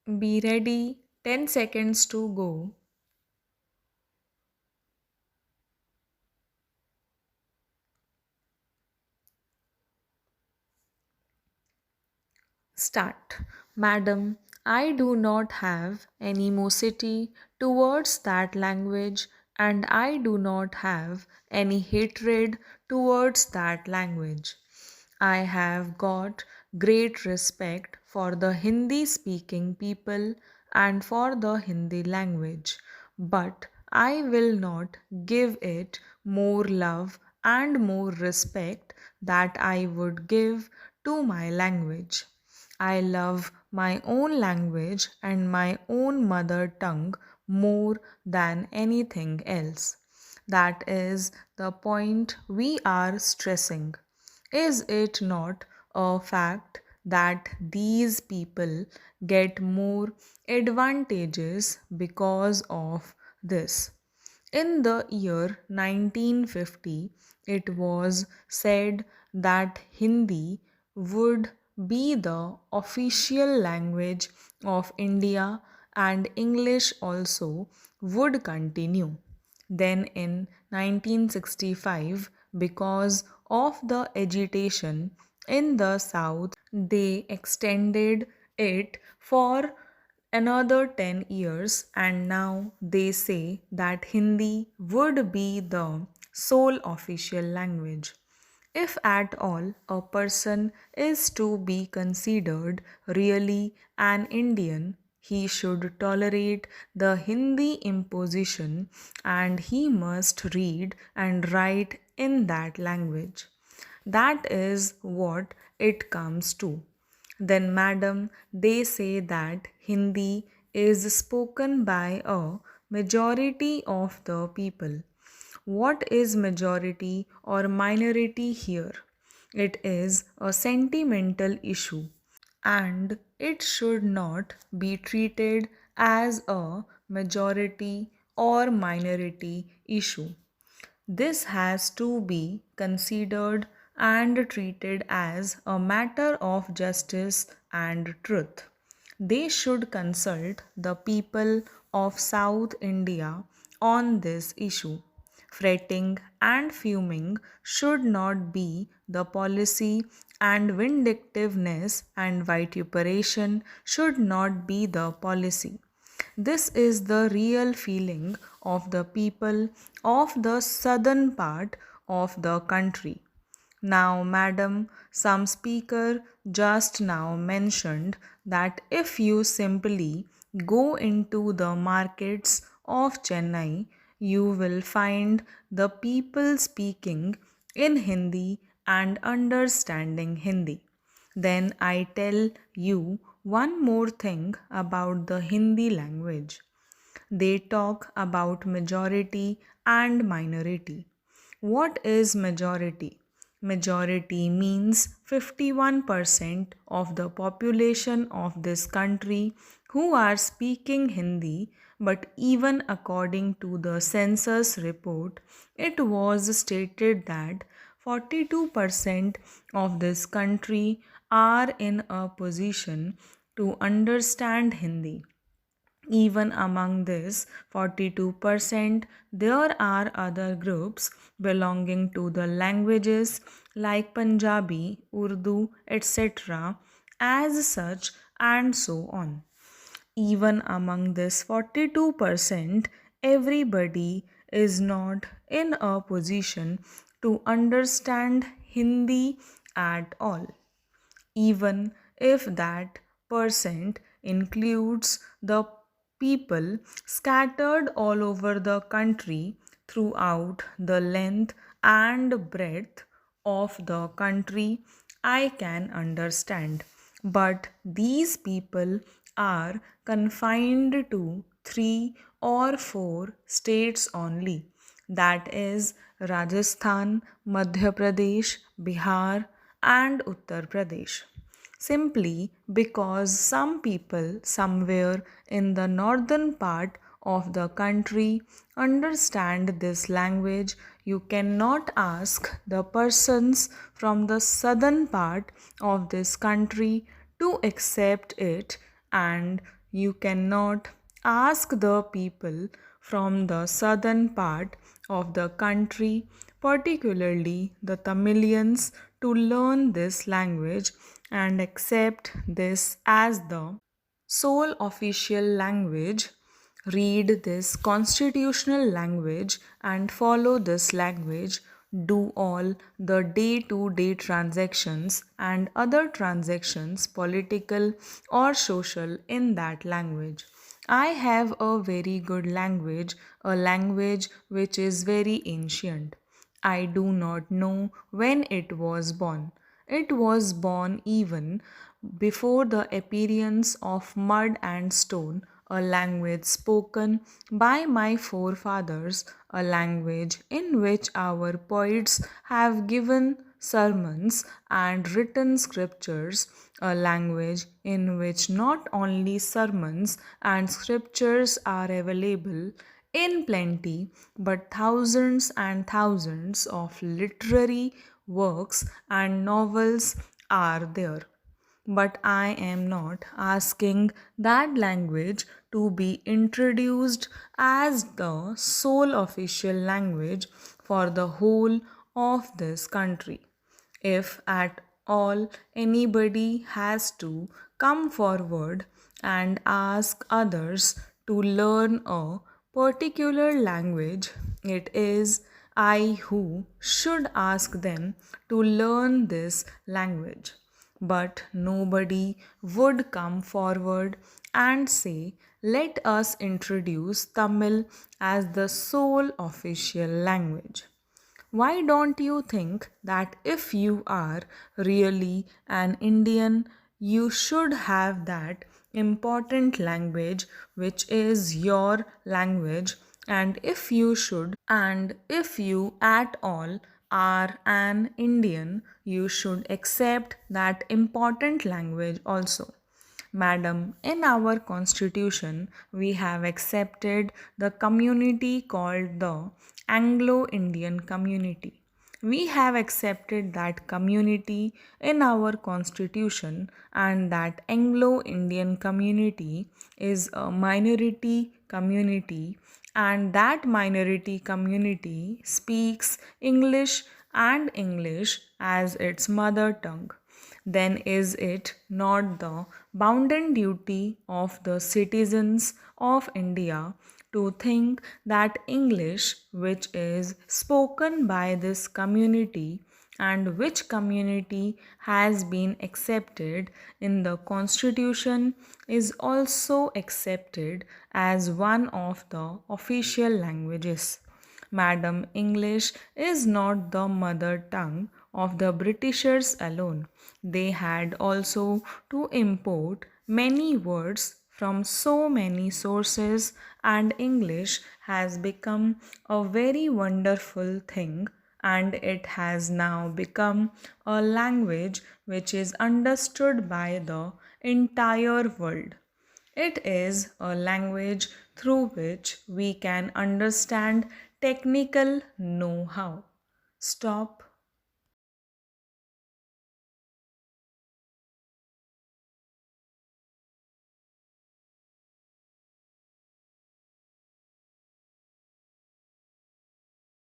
Be ready, 10 seconds to go. Start. Madam, I do not have animosity towards that language and I do not have any hatred towards that language. I have got great respect for the Hindi speaking people and for the Hindi language, but I will not give it more love and more respect that I would give to my language. I love my own language and my own mother tongue more than anything else. That is the point we are stressing. Is it not a fact that these people get more advantages because of this? In the year 1950, it was said that Hindi would be the official language of India and English also would continue. Then in 1965, because of the agitation in the south, they extended it for another 10 years, and now they say that Hindi would be the sole official language. If at all a person is to be considered really an Indian, he should tolerate the Hindi imposition and he must read and write in that language. That is what it comes to. Then, madam, they say that Hindi is spoken by a majority of the people. What is majority or minority here? It is a sentimental issue and it should not be treated as a majority or minority issue. This has to be considered and treated as a matter of justice and truth. They should consult the people of South India on this issue. Fretting and fuming should not be the policy, and vindictiveness and vituperation should not be the policy. This is the real feeling of the people of the southern part of the country. Now, madam, some speaker just now mentioned that if you simply go into the markets of Chennai, you will find the people speaking in Hindi and understanding Hindi. Then I tell you one more thing about the Hindi language. They talk about majority and minority. What is majority? Majority means 51% of the population of this country who are speaking Hindi, but even according to the census report, it was stated that 42% of this country are in a position to understand Hindi. Even among this 42%, there are other groups belonging to the languages like Punjabi, Urdu, etc., as such, and so on. Even among this 42%, everybody is not in a position to understand Hindi at all, even if that percent includes the people scattered all over the country throughout the length and breadth of the country, I can understand. But these people are confined to three or four states only, that is Rajasthan, Madhya Pradesh, Bihar, and Uttar Pradesh. Simply because some people somewhere in the northern part of the country understand this language, you cannot ask the persons from the southern part of this country to accept it, and you cannot ask the people from the southern part of the country, particularly the Tamilians, to learn this language and accept this as the sole official language, read this constitutional language and follow this language, do all the day to day transactions and other transactions, political or social, in that language. I have a very good language, a language which is very ancient. I do not know when it was born. It was born even before the appearance of mud and stone, a language spoken by my forefathers, a language in which our poets have given sermons and written scriptures, a language in which not only sermons and scriptures are available in plenty, but thousands and thousands of literary works and novels are there. But I am not asking that language to be introduced as the sole official language for the whole of this country. If at all anybody has to come forward and ask others to learn a particular language, it is I who should ask them to learn this language. But nobody would come forward and say, let us introduce Tamil as the sole official language. Why don't you think that if you are really an Indian, you should have that important language which is your language, and if you at all are an Indian, you should accept that important language also. Madam, in our constitution, we have accepted the community called the Anglo Indian community. We have accepted that community in our constitution, and that Anglo Indian community is a minority community, and that minority community speaks English and English as its mother tongue. Then is it not the bounden duty of the citizens of India to think that English, which is spoken by this community and which community has been accepted in the constitution, is also accepted as one of the official languages? Madam, English is not the mother tongue of the Britishers alone. They had also to import many words from so many sources, and English has become a very wonderful thing, and it has now become a language which is understood by the entire world. It is a language through which we can understand technical know how. Stop